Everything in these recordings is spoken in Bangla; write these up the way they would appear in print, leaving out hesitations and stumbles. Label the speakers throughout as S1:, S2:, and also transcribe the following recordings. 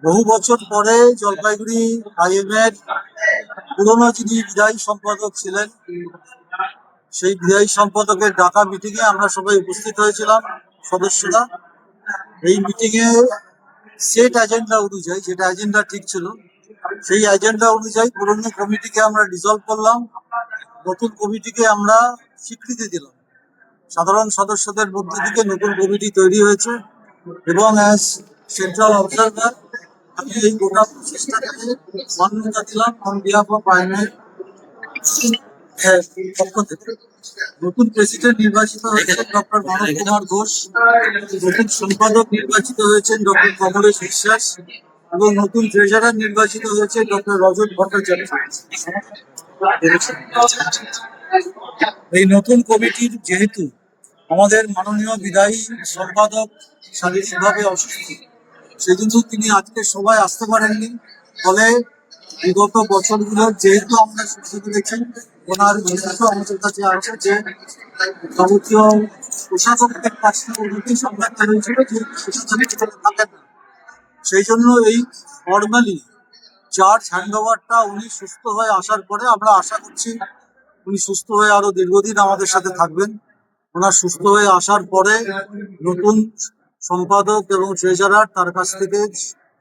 S1: বহু বছর পরে জলপাইগুড়ি আইএমের পুরনো যিনি বিদায়ী সম্পাদক ছিলেন, সেই বিদায়ী সম্পাদকের ডাকা মিটিংয়ে আমরা সবাই উপস্থিত হয়েছিলাম সদস্যরা। এই মিটিংয়ে সেট এজেন্ডা অনুযায়ী, যেটা এজেন্ডা ঠিক ছিল, সেই এজেন্ডা অনুযায়ী পুরনো কমিটিকে আমরা ডিসলভ করলাম, নতুন কমিটিকে আমরা স্বীকৃতি দিলাম। সাধারণ সদস্যদের মধ্যে থেকে নতুন কমিটি তৈরি হয়েছে এবং অ্যাজ সেন্ট্রাল অবজারভার আমি এই গোটা প্রচেষ্টাকে মান্যতা দিলাম অন বিহাফ অফ আইএমএর পক্ষ থেকে। নতুন প্রেসিডেন্ট নির্বাচিত হয়েছেন ডক্টর মানব কুমার ঘোষ, নতুন সম্পাদক নির্বাচিত হয়েছেন ডক্টর কমলেশ বিশ্বাস এবং নতুন ট্রেজারার নির্বাচিত হয়েছে ডক্টর রজত ভট্টাচার্য। এই নতুন কমিটির যেহেতু আমাদের মাননীয় বিদায়ী সম্পাদক শারীরিকভাবে অসুস্থ, সেই জন্য তিনি আজকে সবাই আসতে পারেননি। ফলে বিগত বছরগুলোর যেহেতু আমরা সুস্থ দেখছি, ওনার বিশেষ আমাদের কাছে আছে যে যাবতীয় প্রশাসনের কাজটা উন্নতি সংবাদটা হয়েছিল যে প্রশাসনিক থাকেন না, সেই জন্য এই ফর্মালি চার্জ হ্যান্ড ওভারটা উনি সুস্থ হয়ে আসার পরে আমরা আশা করছি উনি সুস্থ হয়ে আরো দীর্ঘদিন আমাদের সাথে থাকবেন। ওনার সুস্থ হয়ে আসার পরে নতুন সম্পাদক এবং ট্রেজারার তার কাছ থেকে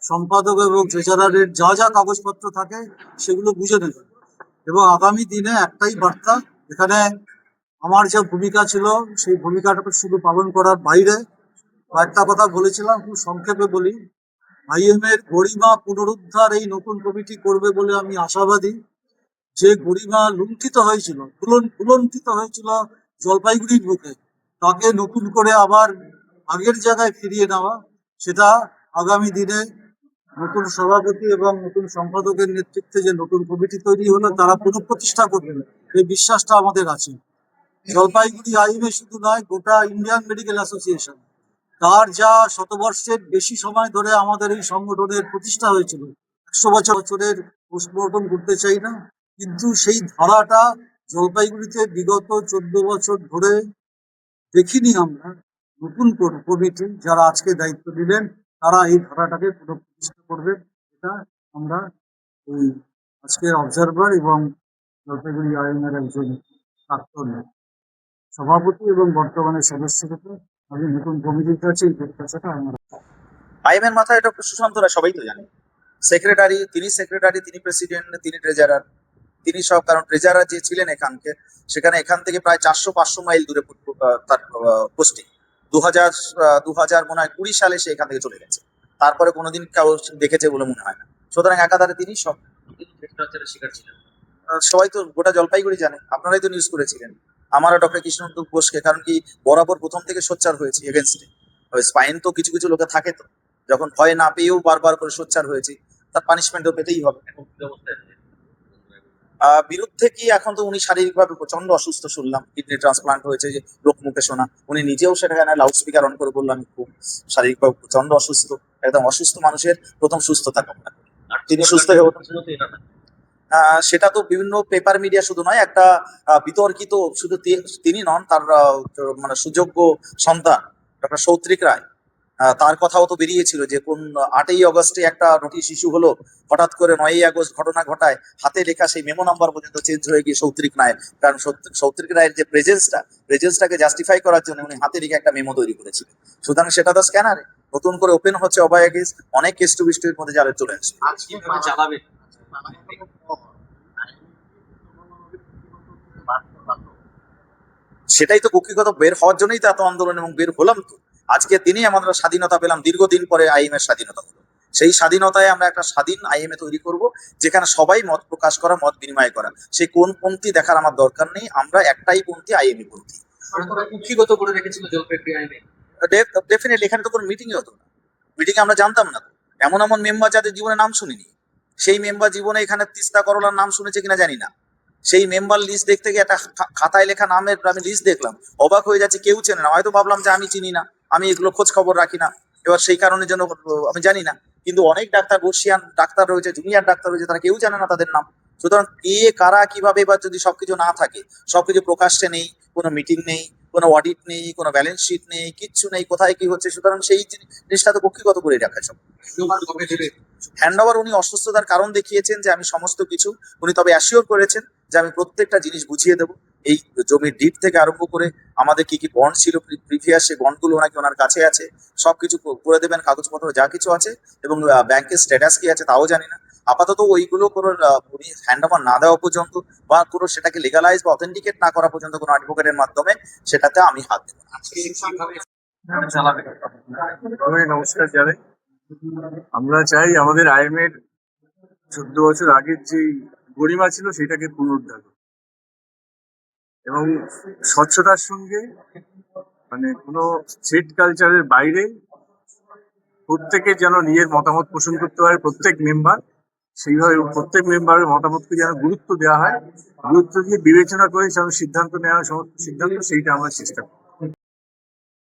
S1: সম্পাদক এবং ট্রেজারারের যা যা কাগজপত্র থাকে সেগুলো বুঝে নেবেন। এবং আগামী দিনে একটাই বার্তা, এখানে আমার যা ভূমিকা ছিল সেই ভূমিকাটাকে শুধু পালন করার বাইরে কয়েকটা কথা বলেছিলাম, খুব সংক্ষেপে বলি। আইএম এর গরিমা পুনরুদ্ধার এই নতুন কমিটি করবে বলে আমি আশাবাদী। যে গরিমা লুণ্ঠিত হয়েছিল, ভুলণ্ঠিত হয়েছিল জলপাইগুড়ির বুকে, তাকে নতুন করে আবার আগের জায়গায় ফিরিয়ে নেওয়া, সেটা আগামী দিনে নতুন সভাপতি এবং নতুন সম্পাদকের নেতৃত্বে যে নতুন কমিটি তৈরি হলো তারা পুনঃপ্রতিষ্ঠা করবেন, এই বিশ্বাসটা আমাদের আছে। জলপাইগুড়ি আইএমএ শুধু নয়, গোটা ইন্ডিয়ান মেডিকেল অ্যাসোসিয়েশন, তার যা শতবর্ষের বেশি সময় ধরে আমাদের এই সংগঠনের প্রতিষ্ঠা হয়েছিল, 100 বছরের পোস্টমর্টম করতে চাই না, কিন্তু সেই ধারাটা জলপাইগুড়িতে বিগত 14 বছর ধরে দেখিনি আমরা। নতুন কমিটি যারা আজকে দায়িত্ব নিলেন তারা এই ধারাটাকে পুনঃপ্রতিষ্ঠা করবে, এটা আমরা ওই আজকের অবজারভার এবং জলপাইগুড়ি আইএমের একজন প্রাক্তন সভাপতি এবং বর্তমানে সদস্য থেকে আমি নতুন কমিটির কাছে এই প্রত্যাশাটা আমার।
S2: আইএমের মাথায় ডক্টর সুশান্ত রায় সবাই তো জানে, সেক্রেটারি তিনি প্রেসিডেন্ট, তিনি ট্রেজারার, তিনি সব। কারণ ট্রেজারার যে ছিলেন সেখানে এখান থেকে প্রায় 400-500 মাইল দূরে তার পোস্টিং। 2000 মনে হয় 20 সালে সে এখান থেকে চলে গেছে, তারপরে কোনোদিন কেউ দেখেছে বলে মনে হয় না। সুতরাং একাধারে তিনি সব শিকার ছিলেন। সবাই তো গোটা জলপাইগুড়ি জানে, আপনারাই তো নিউজ করেছিলেন। আমারও ডক্টর কৃষ্ণচন্দ্র ঘোষকে, কারণ কি বরাবর প্রথম থেকে সোচ্চার হয়েছে এগেনস্টে। স্পাইন তো কিছু কিছু লোকে থাকে, তো যখন ভয় না পেয়েও বারবার করে সোচ্চার হয়েছে, তার পানিশমেন্টও পেতেই হবে। বিরুদ্ধে কি এখন তো উনি শারীরিকভাবে প্রচন্ড অসুস্থ শুনলাম, কিডনি ট্রান্সপ্লান্ট হয়েছে, যে লোক মুখে শোনা। উনি নিজেও সেখানে লাউড স্পিকার অন করে বললাম খুব শারীরিকভাবে প্রচন্ড অসুস্থ। একদম অসুস্থ মানুষের প্রথম সুস্থতা কামনা করি। তিনি সুস্থ হয়ে সেটা তো বিভিন্ন পেপার মিডিয়া শুধু নয়, একটা বিতর্কিত, শুধু তিনি নন, তার মানে সুযোগ্য সন্তান ডক্টর সৌত্রিক রায়, তার কথাও তো বেরিয়েছিল যে কোন 8ই অগস্টে একটা নোটিশ ইস্যু হলো, হঠাৎ করে 9ই আগস্ট ঘটনা ঘটায়, হাতে লেখা সেই মেমো নাম্বার পর্যন্ত চেঞ্জ হয়ে গিয়ে সৌত্রিক রায়ের, কারণ সৌত্রিক রায়ের যে প্রেজেন্সটাকে জাস্টিফাই করার জন্য উনি হাতে লিখে একটা মেমো তৈরি করেছিলেন। সুতরাং সেটা তো স্ক্যানারে নতুন করে ওপেন হচ্ছে অভয়া কেস, অনেক কেস টু বৃষ্টির মধ্যে জালে চলে আসবে। সেটাই তো কক্ষিগত বের হওয়ার জন্যই তো এত আন্দোলন, এবং বের হলাম তো। আজকে দিনই আমরা স্বাধীনতা পেলাম, দীর্ঘদিন পরে আইএম এর স্বাধীনতা হলো। সেই স্বাধীনতায় আমরা একটা স্বাধীন আইএমএ তৈরি করব, যেখানে সবাই মত প্রকাশ করা, মত বিনিময় করা। সেই কোন পন্থী দেখার আমার দরকার নেই, আমরা একটাই পন্থী, আইএমএ পন্থী।
S3: কক্ষিগত করে রেখেছিল জলপাইগুড়ি আইএমএ।
S2: ডেফিনেটলি এখানে তো কোনো মিটিংই হতো না। মিটিংয়ে আমরা জানতাম না, এমন এমন মেম্বার যাদের জীবনে নাম শুনিনি, সেই মেম্বার জীবনে এখানে তিস্তা করলার নাম শুনেছে কিনা জানি না। সেই মেম্বার লিস্ট দেখতে গিয়ে একটা খাতায় লেখা নামের আমি লিস্ট দেখলাম, অবাক হয়ে যাচ্ছে, কেউ চেনে না। হয়তো ভাবলাম যে আমি চিনি না, আমি এগুলো খোঁজ খবর রাখি না, এবার সেই কারণের জন্য আমি জানি না। কিন্তু অনেক ডাক্তার, বর্ষিয়ান ডাক্তার রয়েছে, জুনিয়র ডাক্তার রয়েছে, তারা কেউ জানে না তাদের নাম। সুতরাং কে কারা কিভাবে, এবার যদি সবকিছু না থাকে, সবকিছু প্রকাশ্যে নেই, কোনো মিটিং নেই, কোনো অডিট নেই, কোনো ব্যালেন্স শিট নেই, কিচ্ছু নেই, কোথায় কি হচ্ছে। সুতরাং সেই জিনিসটা তো কক্ষিগত করে রাখা সব।
S3: হ্যান্ডওভার কবে দেবে?
S2: হ্যান্ড ওভার উনি অসুস্থতার কারণ দেখিয়েছেন যে আমি সমস্ত কিছু, উনি তবে অ্যাসিওর করেছেন যে আমি প্রত্যেকটা জিনিস বুঝিয়ে দেবো। এই জমির ডিড থেকে আরম্ভ করে আমাদের কি কি বন্ড ছিল প্রিভিয়াস, সেই বন্ডগুলো ওনাকে ওনার কাছে আছে, সবকিছু করে দেবেন, কাগজপত্র যা কিছু আছে, এবং ব্যাংকের স্ট্যাটাস কি আছে তাও জানি না। আপাতত ওইগুলো কোনো উনি হ্যান্ড ওভার না দেওয়া পর্যন্ত বা কোনো সেটাকে লিগালাইজ বা অথেন্টিকেট না করা পর্যন্ত কোনো অ্যাডভোকেটের মাধ্যমে সেটাতে আমি হাত দেবো না।
S3: আজকে কিভাবে
S4: চালাবে। প্রথমে নমস্কার জানাই। আমরা চাই আমাদের আইএমএর 14 বছর আগের যে গরিমা ছিল সেটাকে পুনরুদ্ধার করতে। এবং স্বচ্ছতার সঙ্গে, মানে কোনো স্ট্রিট কালচারের বাইরে প্রত্যেকে যেন নিজের মতামত পোষণ করতে পারে, প্রত্যেক মেম্বার সেইভাবে প্রত্যেক মেম্বারের মতামতকে যেন গুরুত্ব দেওয়া হয়, গুরুত্ব দিয়ে বিবেচনা করে যেন সিদ্ধান্ত নেওয়া হয়, সমস্ত সিদ্ধান্ত সেইটা আমরা চেষ্টা করি।